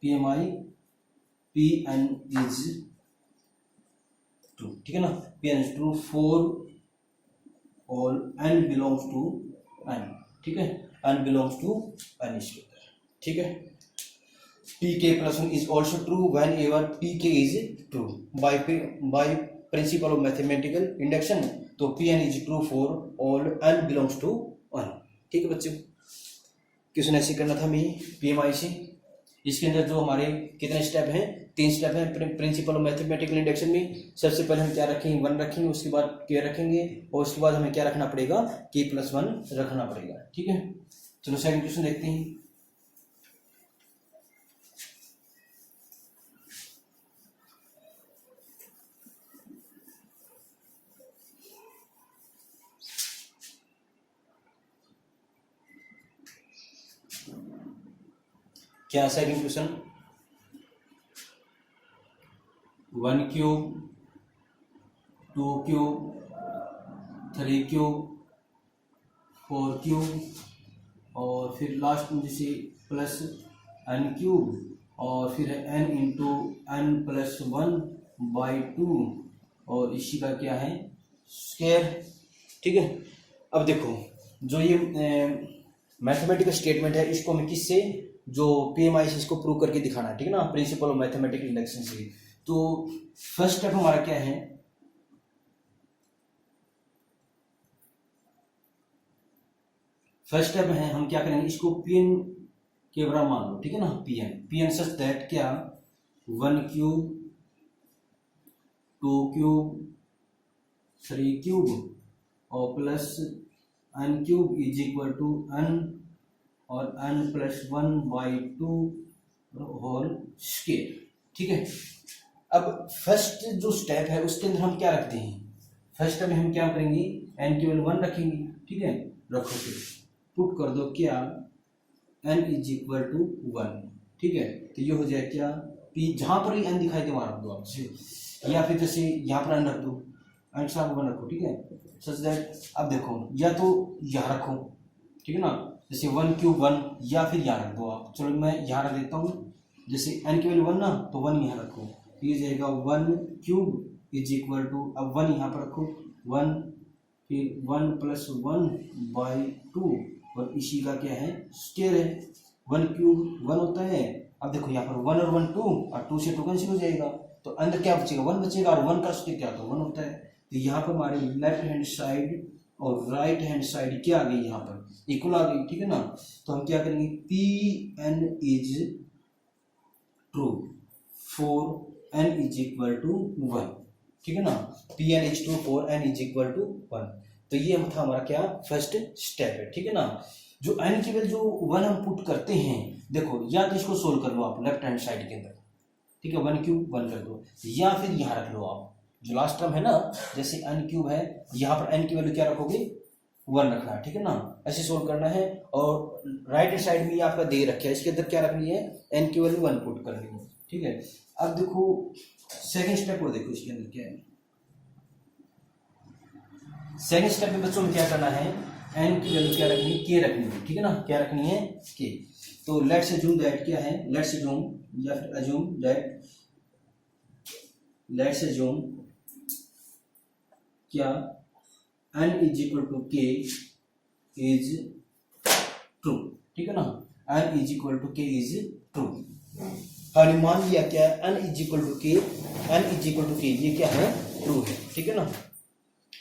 PMI Pn is true, ठीक है ना, Pn is true for all n belongs to n, ठीक है, n belongs to n square, ठीक है। pk+1 is also true whenever pk is true by principle of mathematical induction, तो Pn is true for all n belongs to n, ठीक है बच्चों। Question ऐसे करना था हमें PMI से। इसके अंदर जो हमारे कितने स्टेप हैं, 3 स्टेप हैं प्रिंसिपल ऑफ मैथमेटिकल इंडक्शन में। सबसे पहले हम क्या रखेंगे 1 रखेंगे, उसके बाद k रखेंगे, और उसके बाद हमें क्या रखना पड़ेगा k+1 रखना पड़ेगा, ठीक है। चलो सेकंड क्वेश्चन देखते हैं। क्या second question, 1 cube 2 cube 3 cube 4 cube, और फिर लास्ट में जैसे प्लस n क्यूब, और फिर है n इंटू n+1/2, और इसी का क्या है स्क्वायर, ठीक है। अब देखो जो ये मैथमेटिकल स्टेटमेंट है, इसको हमें किससे, जो PMI से इसको प्रूव करके दिखाना है, ठीक है ना, प्रिंसिपल ऑफ मैथमेटिकल इंडक्शन से। तो फर्स्ट स्टेप हमारा क्या है, फर्स्ट स्टेप है हम क्या करेंगे, इसको Pn के बराबर मान लो, ठीक है ना, Pn सच दैट क्या 1 क्यूब 2 क्यूब 3 क्यूब और plus n cube is equal to n और n+1/2 होल स्क्वायर, ठीक है। अब फर्स्ट जो स्टेप है उसके अंदर हम क्या रखते हैं, फर्स्ट स्टेप में हम क्या करेंगे, n केवल 1 रखेंगे, ठीक है, रखो फिर पुट कर दो क्या n इज इक्वल टू 1, ठीक है, तो ये हो जाए क्या p, जहां पर ही n दिखाई दे वहां रख दो आप, या फिर जैसे यहाँ पर n रख दो, n साथ 1 रखो, ठीक है, सच दैट अब देखो या तो यहाँ रखो, ठीक है ना, जैसे 1 क्यूब 1, या फिर यहाँ रख दो आप, चलो मैं यहाँ रख देता हूँ, जैसे n केवल 1 ना, तो 1 यहाँ रखो, ये जाएगा 1 क्यूब इज इक्वल टू, अब 1 यहाँ पर रखो 1, फिर 1 प्लस 1 बाई 2, और इसी का क्या है स्क्वायर है, 1 क्यूब 1 होता है, अब देखो यहाँ पर 1 और 1 2, और 2 से 2 कैंसिल हो जाएगा, तो अंदर क्या बचेगा 1 बचेगा, और 1 का स्क्वायर क्या तो 1 होता है, तो यहाँ पर हमारे लेफ्ट हैंड साइड और राइट हैंड साइड क्या आ गई, यहाँ पर इक्वल आ गई, ठीक है ना, तो हम क्या करेंगे P N is true for n is equal to 1, ठीक है ना, P N is true for n is equal to 1, तो ये था हमारा क्या फर्स्ट स्टेप है, ठीक है ना, जो n केवल जो 1 हम पुट करते हैं, देखो या तो इसको सोल्व कर लो आप लेफ्ट हैंड साइड के अंदर, ठीक है, 1 क्यूब 1 कर दो, या फिर यहाँ रख लो आप जो लास्ट टर्म है ना, जैसे n क्यूब है, यहाँ पर n की वैल्यू क्या रखोगे 1 रखना है, ठीक है ना, ऐसे सोल्व करना है, और राइट हैंड साइड में आपका दे रखा है, इसके अंदर क्या रखनी है n की वैल्यू 1 पुट करनी है, ठीक है। अब देखो सेकंड स्टेप को देखो, इसके अंदर क्या है, सेकंड स्टेप में बच्चों में क्या करना है, n की वैल्यू क्या रखनी है k रखनी है, ठीक है ना, क्या रखनी है k, तो लेट्स अज्यूम दैट क्या है, लेट्स अज्यूम या फिर अज्यूम दैट, लेट्स अज्यूम क्या n is equal to k is true, ठीक है ना, n is equal to k is true, हमने मान लिया क्या n is equal to k, n is equal to k ये क्या है ट्रू है, ठीक है ना,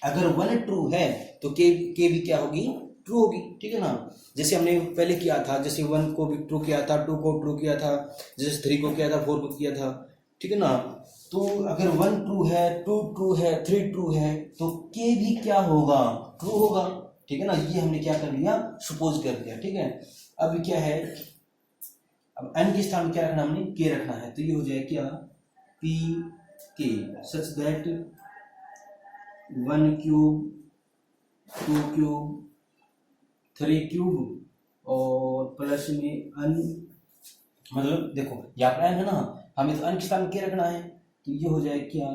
अगर 1 ट्रू है तो k भी क्या होगी ट्रू होगी, ठीक है ना, जैसे हमने पहले किया था, जैसे 1 को भी ट्रू किया था, 2 को ट्रू किया था, जैसे 3 को किया था, 4 को किया था, ठीक है ना, तो अगर 1 ट्रू है, 2 ट्रू है, 3 ट्रू है, तो k भी क्या होगा ट्रू होगा, ठीक है ना, ये हमने क्या कर लिया सपोज कर दिया, ठीक है। अब क्या है, अब n के स्थान में क्या रखना हमने k रखना है, तो ये हो जाए क्या p k such that 1 cube 2 cube 3 cube और प्लस में n, मतलब देखो यहाँ पर n है ना, हमें तो n के स्थान में k रखना है, तो ये हो जाए क्या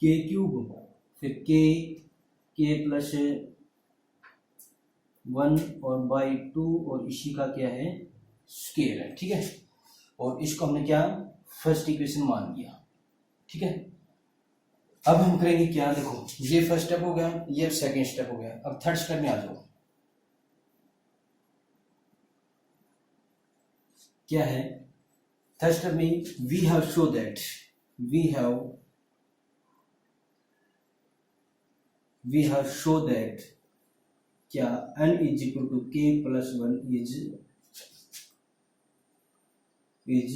k क्यूब, फिर k प्लस 1 और बाई 2, और इसी का क्या है स्क्वायर है, ठीक है, और इसको हमने क्या फर्स्ट इक्वेशन मान लिया, ठीक है। अब हम करेंगे क्या, देखो ये फर्स्ट स्टेप हो गया, ये सेकंड स्टेप हो गया, अब थर्ड स्टेप में आ जाओ, क्या है थर्ड स्टेप में, we have show that we have show that क्या n is equal to k plus 1 is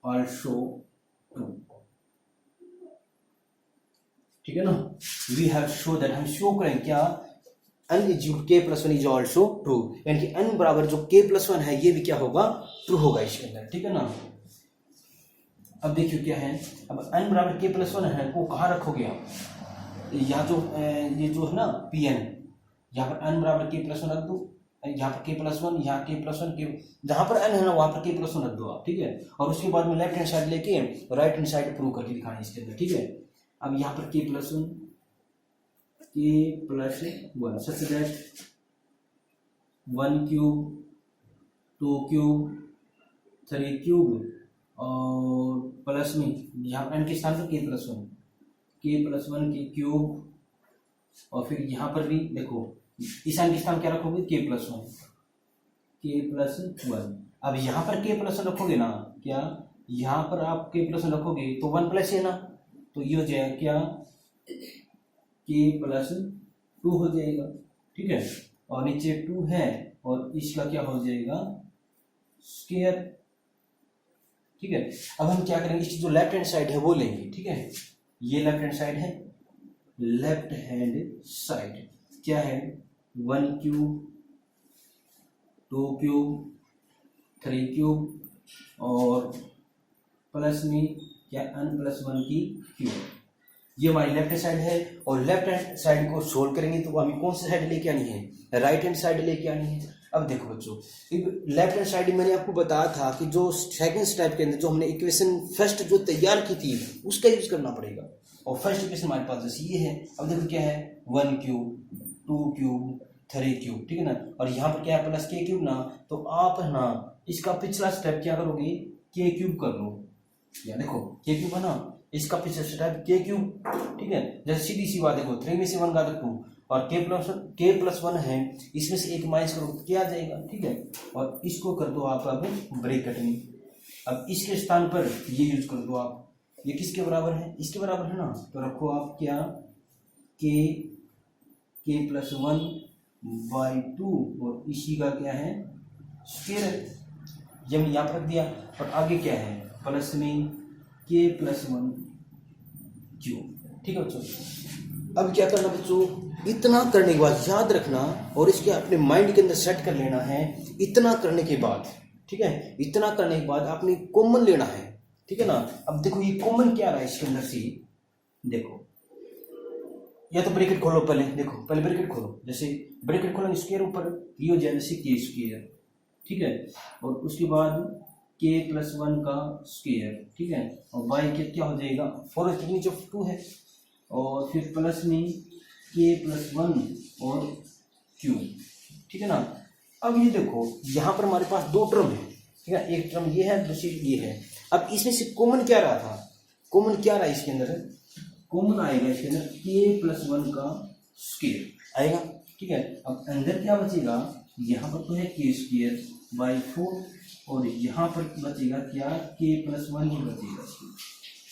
also true, ठीक है ना, वी हैव शो दैट, हम शो करें क्या n is equal k plus 1 is also true, यानी कि n बराबर जो k प्लस 1 है ये भी क्या होगा ट्रू होगा इसके अंदर, ठीक है ना। अब देखिए क्या है, अब n बराबर k प्लस 1 है, वो कहाँ रखोगे आप, यहाँ जो ये जो है ना pn, यहाँ पर n बराबर k प्लस 1 रख दो, यहाँ पर k प्लस 1, यहाँ k प्लस 1, जहाँ पर n है ना वहाँ पर k प्लस 1 रख दो आप, ठीक है, और उसके बाद में लेफ्ट हैंड साइड लेके राइट हैंड साइड प्रूव करके दिखाना इसके अंदर, ठीक है। अब यहाँ पर k plus 1 such that 1 cube 2 cube 3 cube और प्लस में यहाँ n के स्थान पर k प्लस 1 के क्यूब, और फिर यहाँ पर भी देखो इस n के स्थान क्या रखोगे k प्लस 1, अब यहाँ पर k प्लस 1 रखोगे ना, क्या यहाँ पर आप k प्लस 1 रखोगे तो 1 प्लस है ना, तो ये हो जाएगा क्या k प्लस 2 हो जाएगा, ठीक है, और नीचे 2 है और इसका क्या हो जाएगा स्क्वायर, ठीक है। अब हम क्या करेंगे, इसकी जो लेफ्ट हैंड साइड है वो लेंगे, ठीक है, ये लेफ्ट हैंड साइड है, लेफ्ट हैंड साइड क्या है 1 क्यूब 2 क्यूब 3 क्यूब और प्लस में क्या n+1 की क्यूब, ये हमारी लेफ्ट हैंड साइड है। और लेफ्ट हैंड साइड को सोल्व करेंगे तो हमें कौन सी साइड लेके आनी है, राइट हैंड साइड लेके आनी है। अब देखो बच्चों, लेफ्ट हैंड साइड मैंने आपको बताया था कि जो सेकंड स्टेप के अंदर जो हमने इक्वेशन फर्स्ट जो तैयार की थी उसका यूज करना पड़ेगा। और फर्स्ट इक्वेशन हमारे पास जैसे ये है, अब देखो क्या है 1 क्यूब 2 क्यूब 3 क्यूब, ठीक है ना। और यहाँ पर क्या है प्लस k क्यूब ना, तो आप है ना इसका पिछला स्टेप क्या करोगे, k क्यूब कर लो। या देखो k क्यूब है ना, इसका पिछला स्टेप k क्यूब, ठीक है। जैसे सीधी सी बात देखो 3 में से 1 का 2 और k+1 है, इसमें से एक माइनस करो तो क्या आ जाएगा, ठीक है। और इसको कर दो आप अब ब्रैकेट में। अब इसके स्थान पर ये यूज कर दो आप, ये किसके बराबर है, इसके बराबर है ना। तो रखो आप क्या k+1 बाई 2 और इसी का क्या है स्क्वायर है, ये हमने यहाँ पर रख दिया। और आगे क्या है प्लस में k+1 क्यूब, ठीक है बच्चों। अब क्या करना बच्चों, इतना करने के बाद याद रखना और इसके अपने माइंड के अंदर सेट कर लेना है। इतना करने के बाद, ठीक है, इतना करने के बाद आपने कॉमन लेना है, ठीक है ना। अब देखो ये कॉमन क्या रहा है इसके अंदर से, देखो या तो ब्रैकेट खोलो पहले, देखो पहले ब्रैकेट खोलो, जैसे ब्रैकेट खोलो स्क्वायर ऊपर ये हो जाए जैसे k², ठीक है। और उसके बाद k+1 का स्क्वायर, ठीक है। और बाई के क्या हो जाएगा 4 के नीचे 2 है, और फिर प्लस में k+1 और क्यूब, ठीक है ना। अब ये देखो यहाँ पर हमारे पास 2 टर्म है, ठीक है, एक टर्म ये है दूसरी ये है। अब इसमें से कॉमन क्या रहा था, कॉमन क्या रहा इसके अंदर, कॉमन आएगा इसके अंदर k+1 का स्क्वायर आएगा, ठीक है। अब अंदर क्या बचेगा, यहाँ पर तो है k² बाई 4 और यहाँ पर बचेगा क्या k+1 ही बचेगा,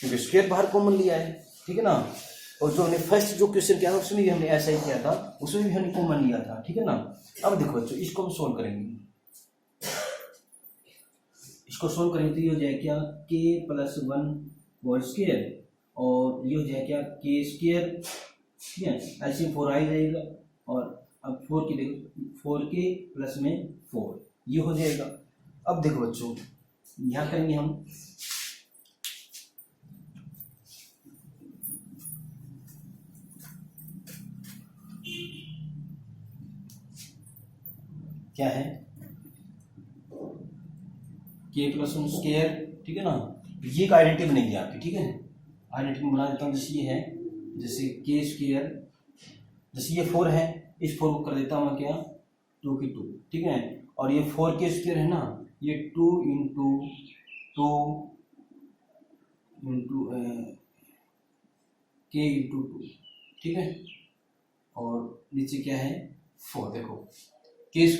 क्योंकि स्क्वायर बाहर कॉमन लिया है, ठीक है ना। और जो हमने फर्स्ट जो क्वेश्चन किया था उसमें भी हमने ऐसा ही किया था, उसमें भी हमने कॉमन लिया था, ठीक है ना। अब देखो बच्चों इसको हम सोल्व करेंगे, इसको सोल्व करेंगे तो ये हो जाए क्या k+1 होल स्क्वायर और ये हो जाए क्या k², ठीक है। ऐसे 4 आ जाएगा और अब 4 की देखो 4k प्लस में 4 ये हो जाएगा। अब देखो बच्चों यहाँ करेंगे हम क्या है k+1 स्क्वायर, ठीक है ना। ये एक आइडेंटिटी बनेगी आपकी, ठीक है। आइडेंटिटी बना देता हूँ, जैसे ये है जैसे k², जैसे ये 4 है, इस 4 को कर देता हूँ मैं क्या 2 की 2, ठीक है। और ये 4k² है ना, ये 2 इंटू k इंटू 2, ठीक है। और नीचे क्या है 4, देखो k²,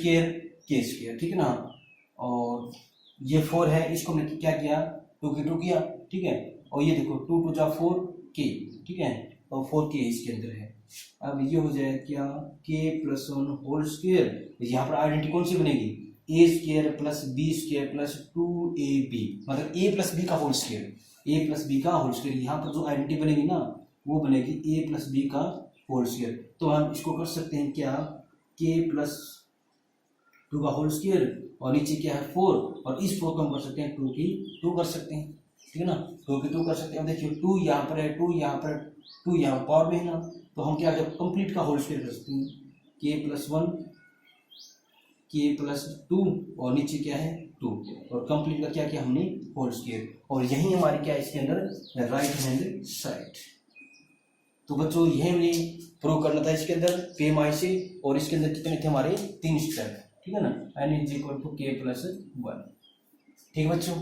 ठीक है ना। और ये 4 है, इसको हमने क्या किया 2 की 2 किया, ठीक है। और ये देखो 2 × 4k, ठीक है, और 4k इसके अंदर है। अब ये हो जाए क्या k+1 होल स्क्वायर, यहाँ पर आइडेंटिटी कौन सी बनेगी a² plus b² plus 2ab, मतलब a प्लस बी का whole square, a plus B का होल स्क्वायर। यहाँ पर जो आइडेंटिटी बनेगी ना वो बनेगी a प्लस बी का होल स्क्वायर। तो हम इसको कर सकते हैं क्या k+2 का होल स्क्वायर और नीचे क्या है 4, और इस 4 को हम कर सकते हैं 2 की 2 कर सकते हैं, ठीक है ना। 2 की 2 कर सकते हैं। अब देखिए 2 यहाँ पर है, 2 यहाँ पर, 2 यहाँ पावर में है ना, तो हम क्या जब कंप्लीट का होल स्क्वायर कर सकते हैं k+1 k+2 और नीचे क्या है 2, और कंप्लीट का क्या किया हमने होल स्क्वायर। और यही हमारी क्या है इसके अंदर राइट हैंड साइड। तो बच्चों यही हमें प्रूव करना था इसके अंदर PMI से, और इसके अंदर कितने थे हमारे 3 स्टेप, ठीक है ना। n = k+1, ठीक है बच्चों।